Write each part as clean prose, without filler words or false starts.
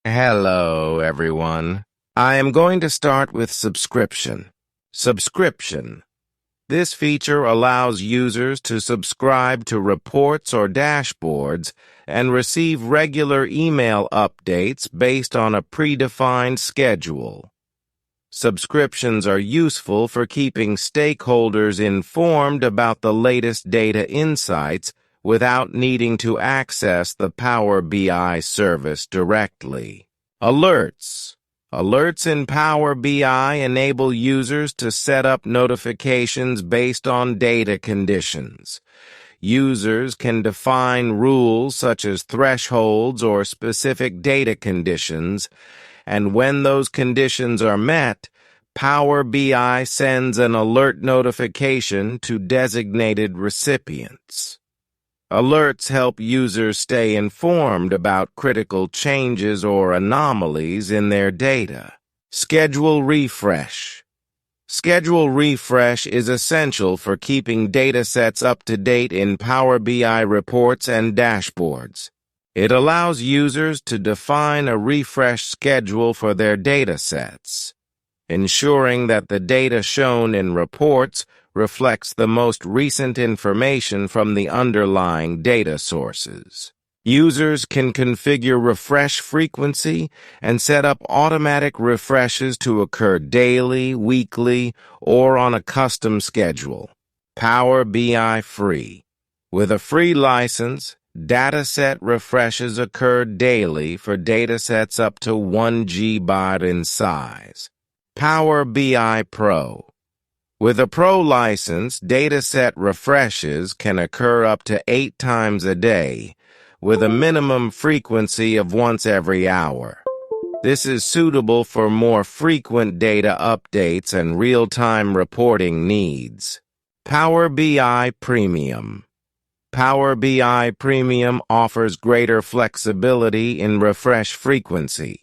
Hello, everyone. I am going to start with subscription. Subscription. This feature allows users to subscribe to reports or dashboards and receive regular email updates based on a predefined schedule. Subscriptions are useful for keeping stakeholders informed about the latest data insights without needing to access the Power BI service directly. Alerts. Alerts in Power BI enable users to set up notifications based on data conditions. Users can define rules such as thresholds or specific data conditions, and when those conditions are met, Power BI sends an alert notification to designated recipients. Alerts help users stay informed about critical changes or anomalies in their data. Schedule refresh. Schedule refresh is essential for keeping datasets up to date in Power BI reports and dashboards. It allows users to define a refresh schedule for their datasets, ensuring that the data shown in reports reflects the most recent information from the underlying data sources. Users can configure refresh frequency and set up automatic refreshes to occur daily, weekly, or on a custom schedule. Power BI Free. With a free license, dataset refreshes occur daily for datasets up to 1 GB in size. Power BI Pro. With a Pro license, dataset refreshes can occur up to 8 times a day, with a minimum frequency of once every hour. This is suitable for more frequent data updates and real-time reporting needs. Power BI Premium. Power BI Premium offers greater flexibility in refresh frequency.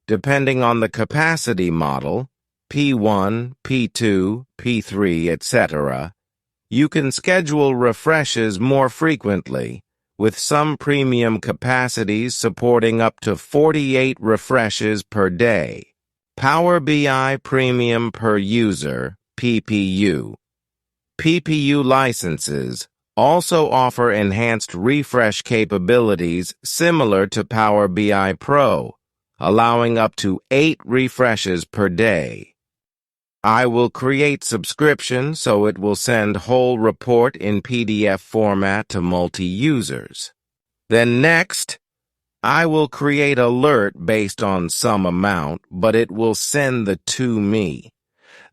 Depending on the capacity model, P1, P2, P3, etc., you can schedule refreshes more frequently, with some premium capacities supporting up to 48 refreshes per day. Power BI Premium per User, PPU. PPU licenses also offer enhanced refresh capabilities similar to Power BI Pro, allowing up to 8 refreshes per day. I will create subscription so it will send whole report in PDF format to multi-users. Then next, I will create alert based on some amount, but it will send the to me.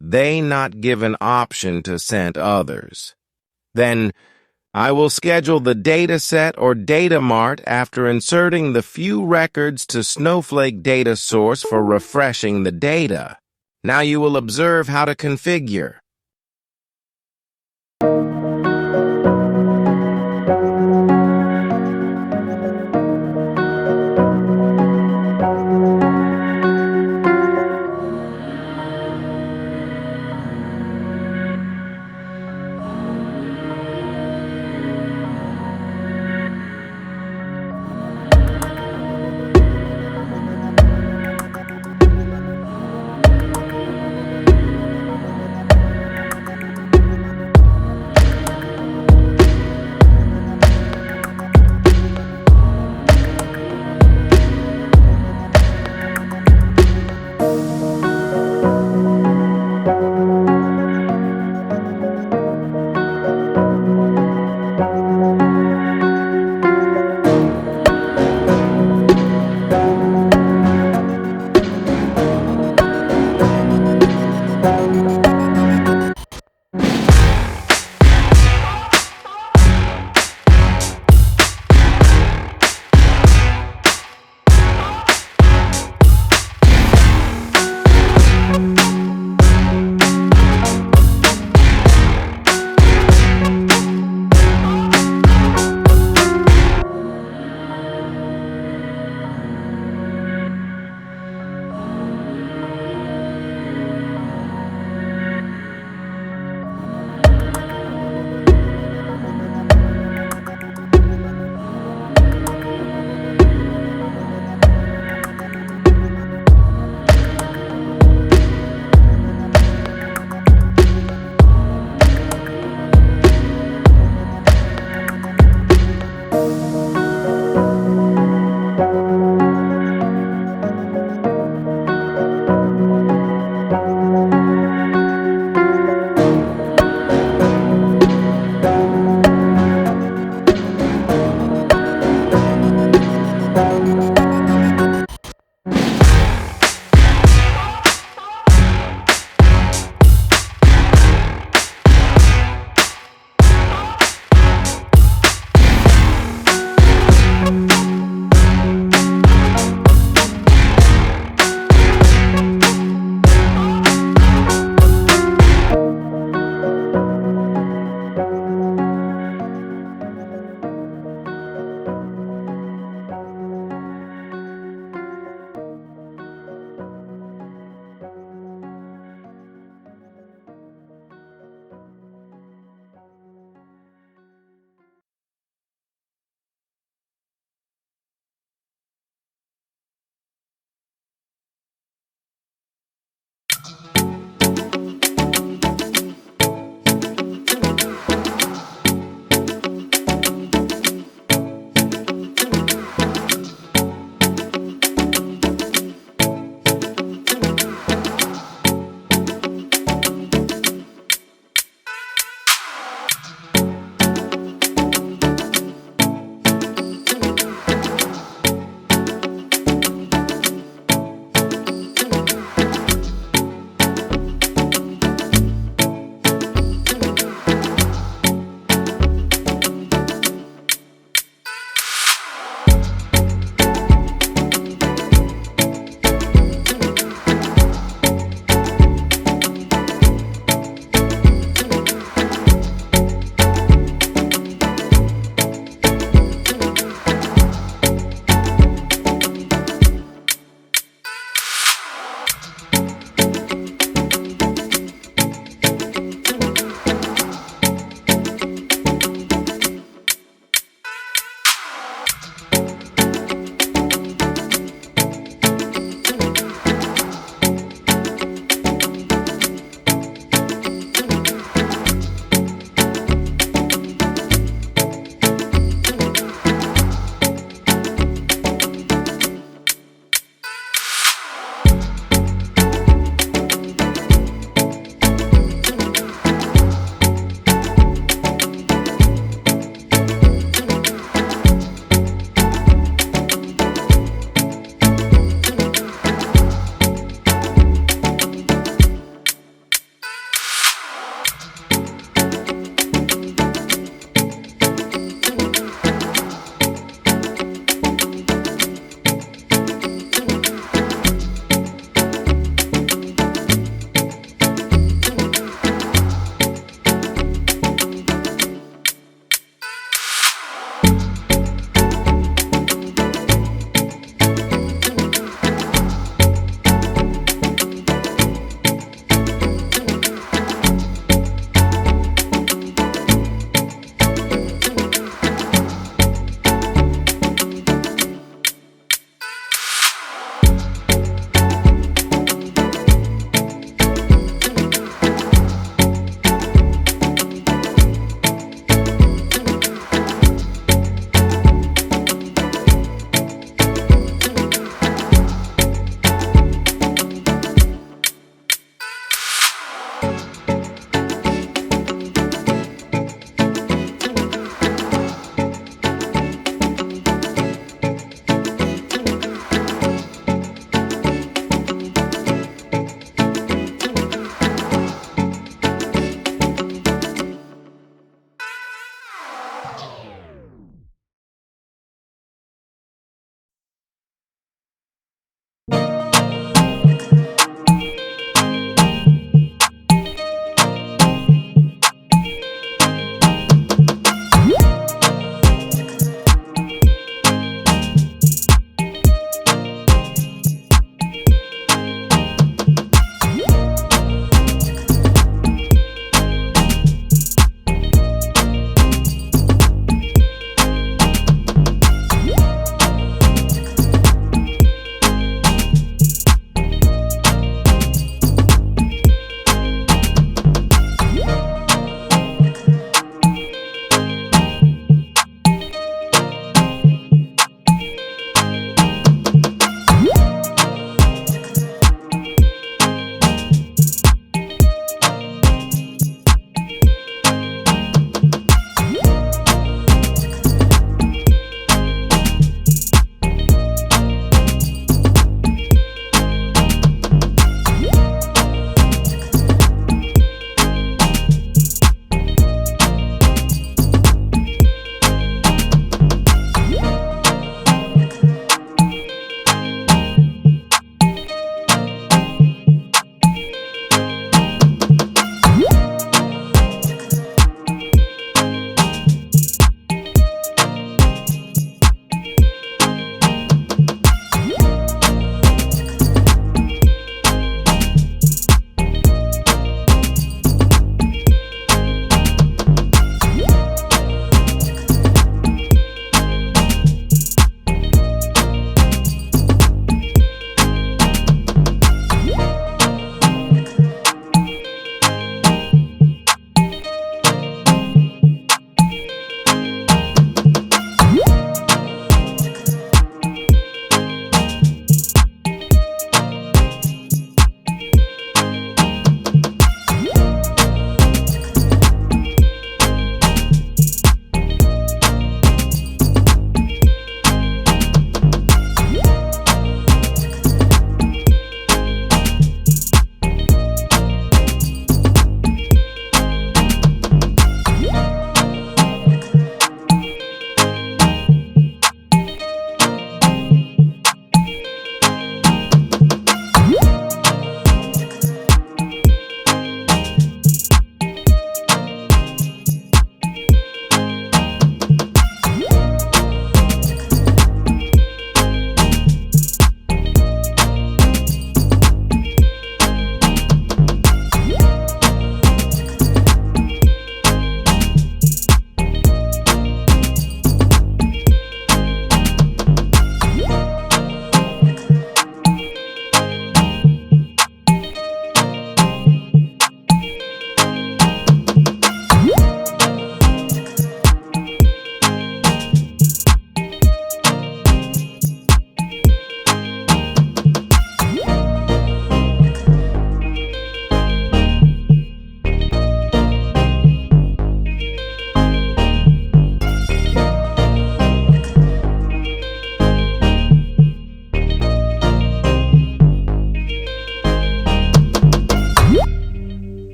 They not give an option to send others. Then I will schedule the dataset or data mart after inserting the few records to Snowflake data source for refreshing the data. Now you will observe how to configure.